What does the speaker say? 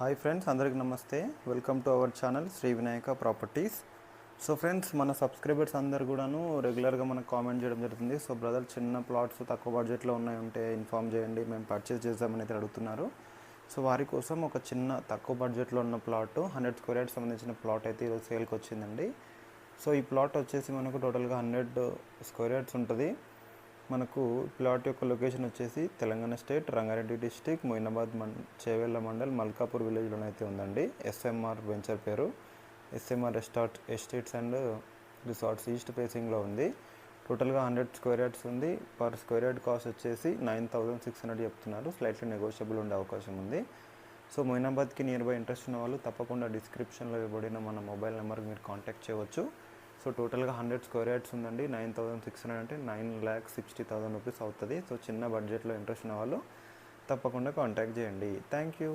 Hi friends, అందరికి namaste. Welcome to our channel Sri Vinayaka properties. So friends, మన subscribers అందరు కూడాను రెగ్యులర్గా మనకు కామెంట్ చేయడం జరుగుతుంది. సో బ్రదర్, చిన్న ప్లాట్స్ తక్కువ బడ్జెట్లో ఉన్నాయంటే ఇన్ఫామ్ చేయండి, మేము పర్చేస్ చేద్దామని అయితే అడుగుతున్నారు. సో వారి కోసం ఒక చిన్న తక్కువ బడ్జెట్లో ఉన్న ప్లాట్ 100 స్క్వేర్ యార్డ్స్ సంబంధించిన ప్లాట్ అయితే ఈరోజు సేల్కి వచ్చిందండి. సో ఈ ప్లాట్ వచ్చేసి మనకు టోటల్గా 100 స్క్వేర్ యార్డ్స్ ఉంటుంది. మనకు ప్లాట్ యొక్క లొకేషన్ వచ్చేసి తెలంగాణ స్టేట్, రంగారెడ్డి డిస్టిక్, మొయినాబాద్ చేవెళ్ళ మండల్, మల్కాపూర్ విలేజ్లోనైతే ఉందండి. ఎస్ఎంఆర్ వెంచర్ పేరు. SMR estates and resorts east ఫేసింగ్లో ఉంది. టోటల్గా 100 స్క్వేర్ యార్డ్స్ ఉంది. పర్ స్క్వేర్ యార్డ్ కాస్ట్ వచ్చేసి 9,600 చెప్తున్నారు. స్లైట్లీ నెగోషియబుల్ ఉండే అవకాశం ఉంది. సో మొయినాబాద్కి నియర్ బై ఇంట్రెస్ట్ ఉన్న వాళ్ళు తప్పకుండా డిస్క్రిప్షన్లో ఇవ్వబడిన మన మొబైల్ నెంబర్కి మీరు కాంటాక్ట్ చేయవచ్చు. సో టోటల్గా 100 స్క్వేర్ యార్డ్స్ ఉందండి. 9,600 అంటే 9,60,000 రూపీస్ అవుతుంది. సో చిన్న బడ్జెట్లో ఇంట్రెస్ట్ ఉన్న వాళ్ళు తప్పకుండా కాంటాక్ట్ చేయండి. Thank you.